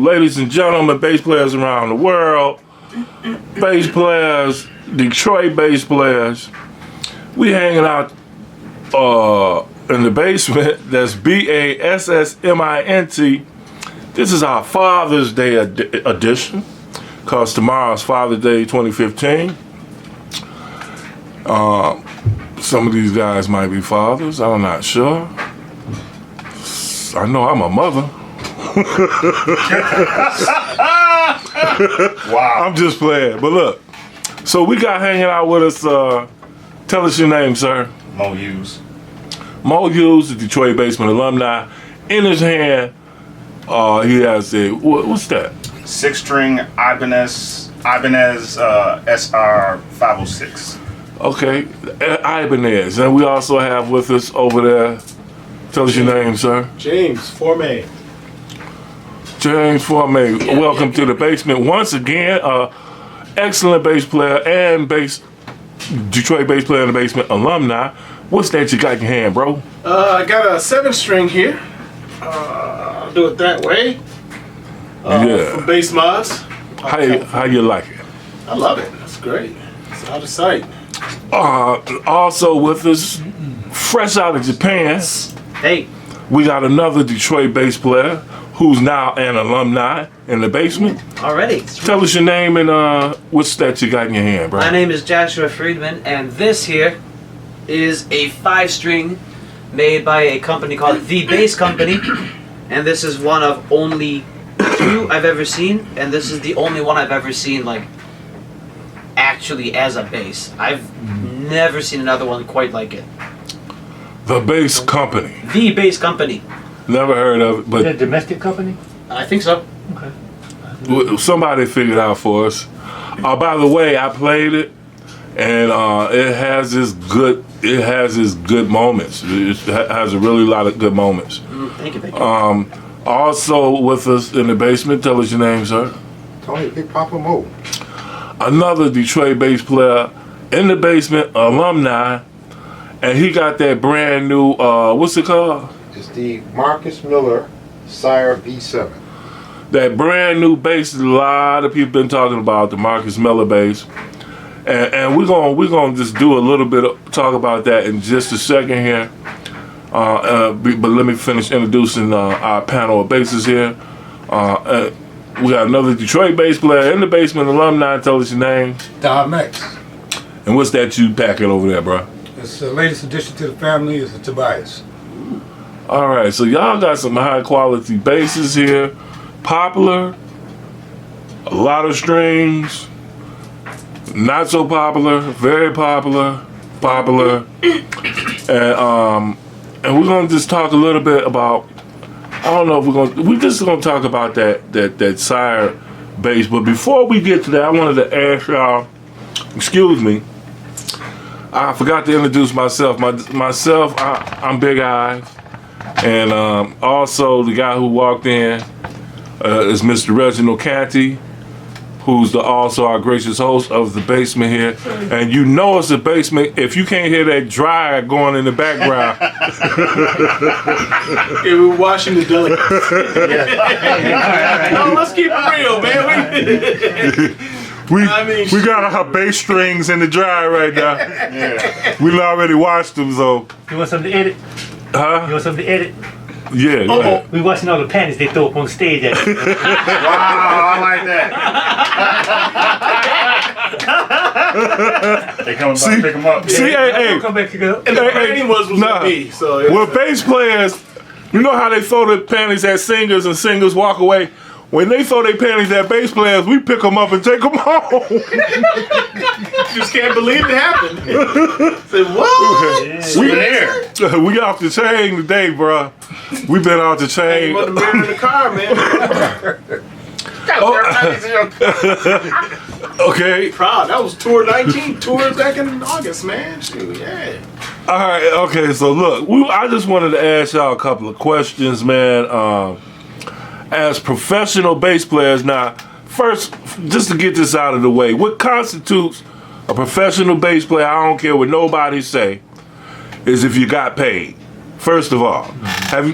ladies and gentlemen, bass players around the world, bass players, Detroit bass players, we hanging out in the basement. That's BASSmint. This is our Father's Day edition, because tomorrow's Father's Day 2015. Some of these guys might be fathers, I'm not sure. I know I'm a mother. Wow. I'm just playing. But look, so we got hanging out with us, tell us your name, sir. Mo Hughes. Mo Hughes, the Detroit BASSmint alumni. In his hand, he has a, what's that? 6-string Ibanez SR 506. Okay, Ibanez. And we also have with us over there, tell us your name, sir. James Formay. James Formay. Welcome to the BASSmint once again. Excellent bass player and Detroit bass player in the BASSmint alumni. What's that you got in your hand, bro? I got a 7-string here. I'll do it that way. Yeah. From Bass Mods. How you like it? I love it. It's great. It's out of sight. Also with us, fresh out of Japan, Hey. we got another Detroit bass player who's now an alumni in the BASSmint. Already. Tell us your name and what's that you got in your hand, bro? My name is Joshua Friedman, and this here is a 5-string made by a company called The Bass Company, and this is one of only 2 I've ever seen, and this is the only one I've ever seen like actually as a bass. I've never seen another one quite like it. The Bass Company. The Bass Company. Never heard of it, Is that a but domestic company? I think so. Okay. somebody figured out for us. By the way, I played it, and it has its good moments. It has a really lot of good moments. Thank you, thank you. Also with us in the BASSmint, tell us your name, sir. Tony Big Papa Mo. Another Detroit bass player in the BASSmint alumni, and he got that brand new, what's it called? It's the Marcus Miller Sire V7. That brand new bass that a lot of people been talking about, the Marcus Miller bass. And we're gonna just do a little bit of talk about that in just a second here. But let me finish introducing our panel of basses here. We got another Detroit bass player in the BASSmint alumni. Tell us your name. Dom X. And what's that you packing over there, bro? It's the latest addition to the family. Is a Tobias. All right, so y'all got some high quality basses here. Popular, a lot of strings, not so popular, very popular, and we're gonna just talk a little bit about. I don't know if we're just gonna talk about that Sire bass. But before we get to that, I wanted to ask y'all. Excuse me. I forgot to introduce myself. I'm Big Eyes, and also the guy who walked in is Mr. Reginald Canty, who's also our gracious host of the BASSmint here. And you know it's a BASSmint if you can't hear that dryer going in the background. Yeah, we're washing the delicates. No, let's keep it real, man. We got our bass strings in the dryer right now. Yeah. We already washed them, so. You want something to edit? Huh? You want something to edit? Yeah. Go ahead. We watching all the panties they throw up on stage at you. Wow, I like that. They coming back to pick them up. See, hey. Come back together. And the branding was Nah. with me, so Well, bass players, you know how they throw the panties at singers and singers walk away? When they throw their panties at bass players, we pick them up and take them home. just can't believe it happened. Say what? We off the chain today, bro. We been off the chain. Put the mirror in the car, man. Okay. Proud. That was tour 19. Tour back in August, man. Shoot, yeah. All right. Okay. So look, I just wanted to ask y'all a couple of questions, man. As professional bass players, now, first, just to get this out of the way, what constitutes a professional bass player? I don't care what nobody say. Is if you got paid. First of all, have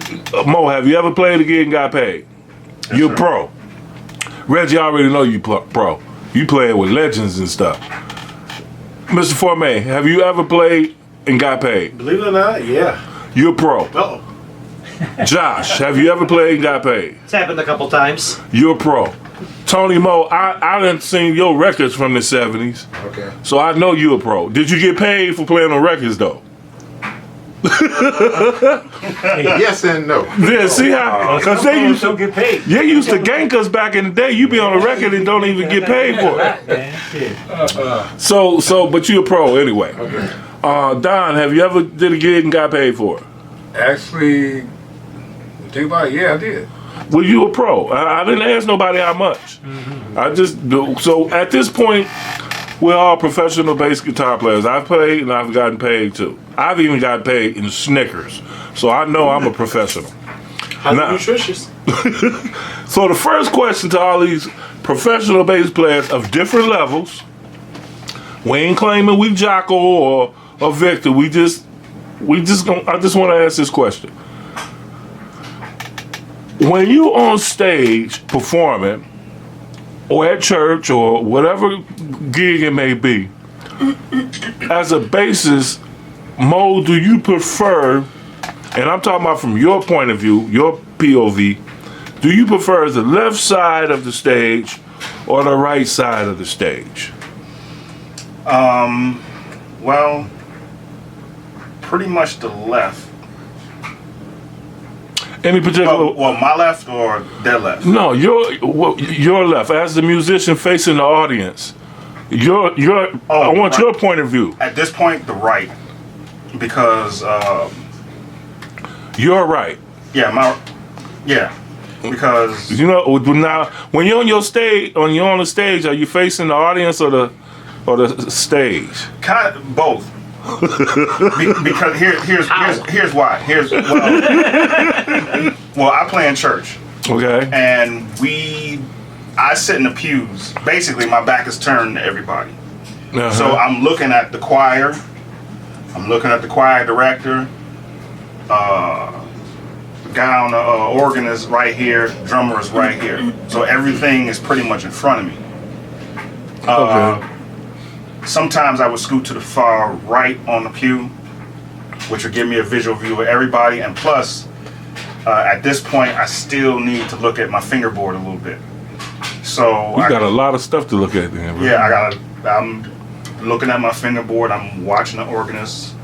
you ever played a gig and got paid? Yes, you're sir. pro. Reggie, I already know you pro. You play with legends and stuff. Mr. Formay, have you ever played and got paid? Believe it or not, yeah. You're pro. Uh-oh. Josh, have you ever played and got paid? It's happened a couple times. You're pro. Tony Mo, I done seen your records from the 70s, Okay. so I know you're a pro. Did you get paid for playing on records, though? Yes and no. Yeah, see how? Because they used don't to, get paid. they used to gank us back in the day. You be on a record and don't even get paid for it. Man, shit. But you're a pro anyway. Okay. Don, have you ever did a gig and got paid for it? Actually, think about it, yeah, I did. Well, you a pro. I didn't ask nobody how much. I just so at this point, we're all professional bass guitar players. I've played and I've gotten paid too. I've even gotten paid in Snickers, so I know I'm a professional. Highly Nah. nutritious. So the first question to all these professional bass players of different levels, we ain't claiming we Jocko or Victor. I just want to ask this question. When you on stage performing, or at church, or whatever gig it may be, as a bassist, Mo, do you prefer, and I'm talking about from your point of view, your POV, do you prefer the left side of the stage or the right side of the stage? Well, pretty much the left. Any particular? Well, my left or their left? No, your left. As the musician facing the audience, I want right. your point of view. At this point, the right. Because, You're right. yeah, because You know now when you're on the stage, are you facing the audience or the stage? kind of both. Because here's why. Well, I play in church, Okay. and I sit in the pews. Basically, my back is turned to everybody. Uh-huh. So I'm looking at the choir. I'm looking at the choir director. Guy on the organ is right here. Drummer is right here. So everything is pretty much in front of me. Okay. Sometimes I would scoot to the far right on the pew, which would give me a visual view of everybody. And plus, at this point, I still need to look at my fingerboard a little bit. So You got a lot of stuff to look at then. Bro. yeah, I'm looking at my fingerboard. I'm watching the organist.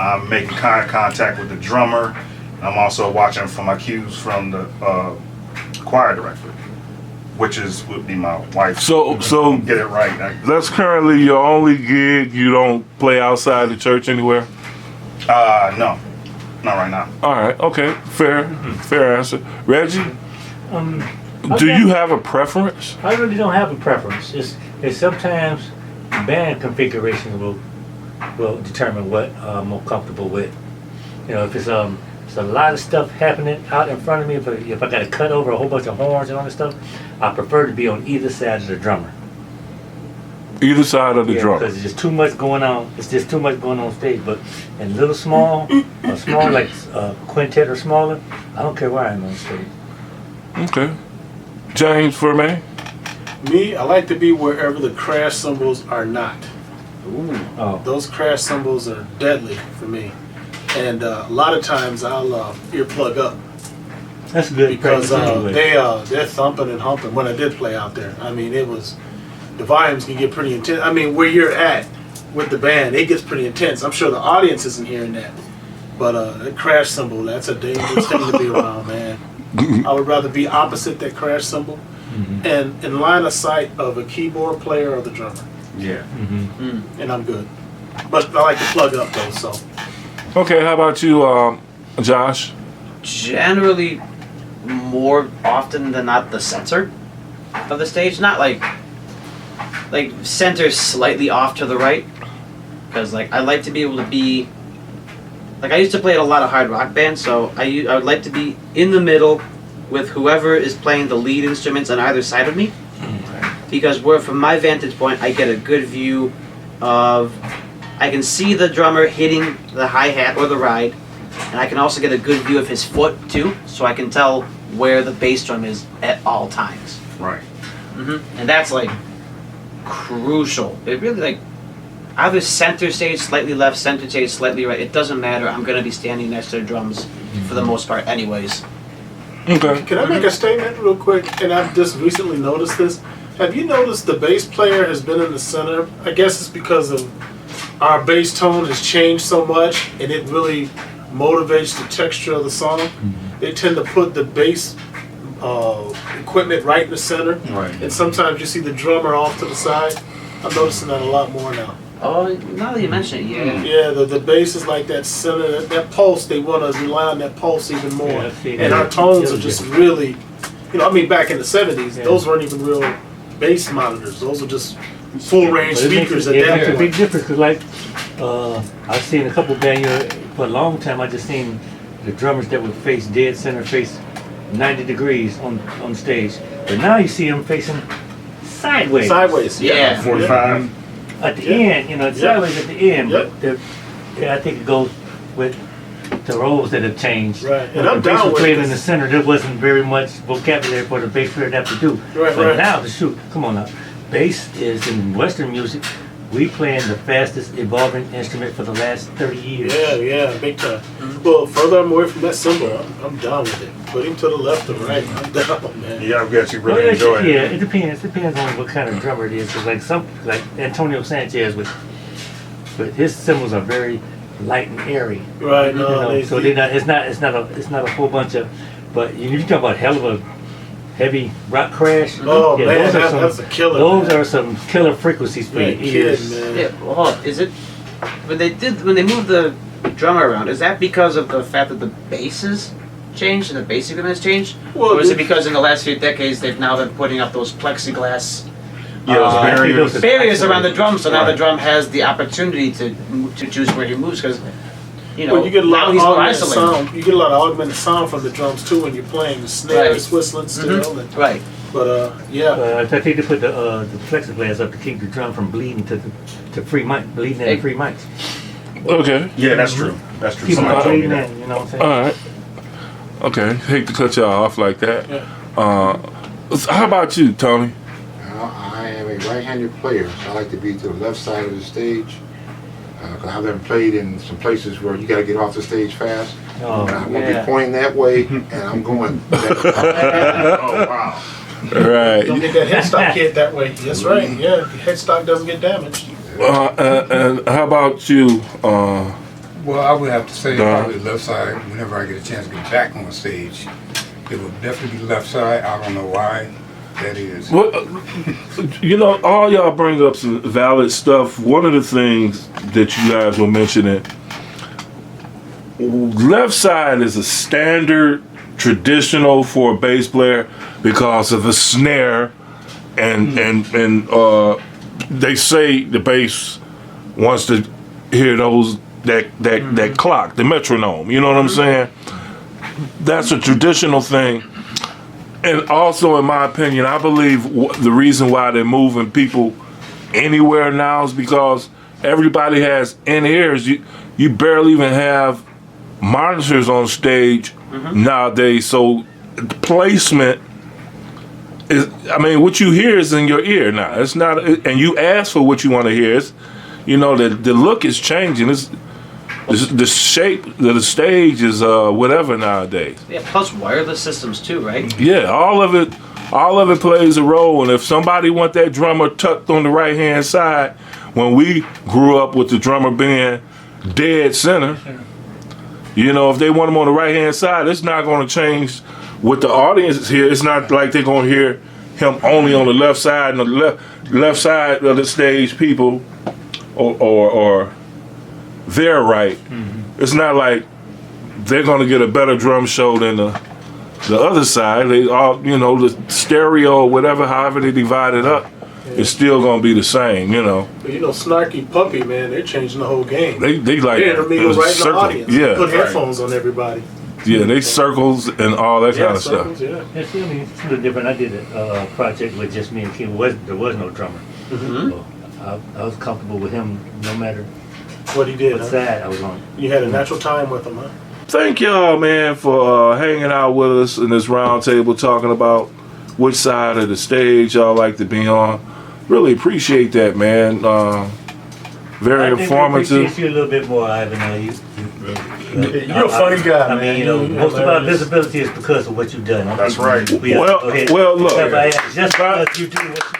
I'm making contact with the drummer. I'm also watching for my cues from the choir director, which would be my wife. So Get it right. that's currently your only gig. You don't play outside the church anywhere. No, not right now. All right. Okay. Fair answer. Reggie, do Okay. you have a preference? I really don't have a preference. It's sometimes band configuration will determine what I'm more comfortable with. You know, if it's a lot of stuff happening out in front of me, if I got to cut over a whole bunch of horns and all that stuff, I prefer to be on either side of the drummer. Either side of the drum. Because it's just too much going on. It's just too much going on stage. But in little small, or small like quintet or smaller, I don't care where I am on stage. Okay. James, for me. Me, I like to be wherever the crash cymbals are not. Oh, Those crash cymbals are deadly for me. And a lot of times I'll earplug up that's good because practice anyway. they're thumping and humping. When I did play out there, I mean, the volumes can get pretty intense. I mean, where you're at with the band, it gets pretty intense. I'm sure the audience isn't hearing that, but a crash cymbal, that's a dangerous thing to be around, man. I would rather be opposite that crash cymbal and in line of sight of a keyboard player or the drummer, Yeah. and I'm good. But I like to plug up though, so. Okay. How about you, Josh? Generally, more often than not, the center of the stage. Not like center slightly off to the right, because like I like to be able to be. Like I used to play in a lot of hard rock bands, so I would like to be in the middle with whoever is playing the lead instruments on either side of me, because from my vantage point, I get a good view of. I can see the drummer hitting the hi-hat or the ride, and I can also get a good view of his foot too, so I can tell where the bass drum is at all times. Right. And that's like crucial. It really like either center stage, slightly left, center stage, slightly right. It doesn't matter. I'm gonna be standing next to the drums for the most part, anyways. Okay. Can I make a statement real quick? And I've just recently noticed this. Have you noticed the bass player has been in the center? I guess it's because of our bass tone has changed so much, and it really motivates the texture of the song. They tend to put the bass equipment right in the center, Right. and sometimes you see the drummer off to the side. I'm noticing that a lot more now. Oh, now that you mention it, yeah. Yeah, the bass is like that center, that pulse. They want to rely on that pulse even more. Yeah, I see And that. our tones Yeah, are just really, I mean, back in the 70s, Yeah. those weren't even real bass monitors. Those were just full range But it makes speakers it at that makes a point. big difference because, like, I've seen a couple bands for a long time. I just seen the drummers that would face dead center, face 90 degrees on stage. But now you see them facing sideways. Sideways, yeah. Yeah. 45. At the Yeah. end, sideways at the end. Yep. But I think it goes with the roles that have changed. Right, and When I'm the bass down was with played in this. the center, there wasn't very much vocabulary for the bass player to have to do. Right, But right. now, come on now, bass is in Western music. We playing the fastest evolving instrument for the last 30 years. Yeah, big time. Well, further I'm away from that cymbal, I'm down with it. Put him to the left or right, I'm down, man. Yeah, I guess you Well, really enjoy it. yeah, it depends. Depends on what kind of drummer it is. Cause like Antonio Sanchez with his cymbals are very light and airy. Right, no, So they're not. It's not a whole bunch of. But you talk about hell of a heavy rock crash. Oh, man, those are that's a killer, Those man. are some killer frequencies for You're your a kid, ears. man. Yeah, well, hold on. Is it when they moved the drummer around? Is that because of the fact that the basses changed and the bass equipment has changed, Well, or is it the- because in the last few decades they've now been putting up those plexiglass Yeah, those I think barriers. those are- barriers around the drum, so now the Right. drum has the opportunity to choose where he moves because Well, you get a lot now of he's more augmented isolated. sound. You get a lot of augmented sound from the drums too when you're playing the snares, Right. whistling still. And, Right. but yeah, I think they put the plexiglass up to keep the drum from bleeding to free mic, bleeding in free mics. Okay. Yeah, that's true. That's true. Keep them Somebody from told me bleeding that. in. You know what I'm saying? All right. Okay. Hate to cut y'all off like that. Yeah. How about you, Tony? I am a right-handed player, so I like to be to the left side of the stage. Cause I've been played in some places where you gotta get off the stage fast. Oh, And I'm gonna yeah. be pointing that way, and I'm going. Oh, wow. Right. don't get that headstock hit that way. That's right. Yeah, the headstock doesn't get damaged. And how about you? Well, I would have to say Don? probably left side whenever I get a chance to get back on stage. It would definitely be left side. I don't know why that is. What, all y'all bring up some valid stuff. One of the things that you guys were mentioning, left side is a standard traditional for a bass player because of the snare and they say the bass wants to hear that clock, the metronome. You know what I'm saying? That's a traditional thing. And also, in my opinion, I believe the reason why they're moving people anywhere now is because everybody has in-ears. You barely even have monitors on stage nowadays. So placement is, what you hear is in your ear now. It's not, and you ask for what you want to hear. It's, the look is changing. It's the shape of the stage is whatever nowadays. Yeah. Plus wireless systems too, right? Yeah, all of it plays a role. And if somebody want that drummer tucked on the right hand side, when we grew up with the drummer being dead center, if they want him on the right hand side, it's not going to change what the audience is here. It's not like they're going to hear him only on the left side and the left side of the stage people or their right. It's not like they're going to get a better drum show than the other side. They all, the stereo or whatever, however they divide it up, it's still going to be the same, But Snarky Puppy, man, they're changing the whole game. They like They intermingle right in the circle. audience. Yeah, Put headphones on everybody. yeah, they circles and all that kind of circles, stuff. yeah. Yeah, see, it's a little different. I did a project with just me and Kim. There was no drummer. So I was comfortable with him no matter What he did, what huh? side I was on. You had a natural time with him, huh? Thank y'all, man, for hanging out with us in this round table talking about which side of the stage y'all like to be on. Really appreciate that, man. Very I think we informative. appreciate you a little bit more, Ivan. You're a funny guy, I man. mean, you know, most of our visibility is because of what you've done. That's right. Well, look. Just because you do what you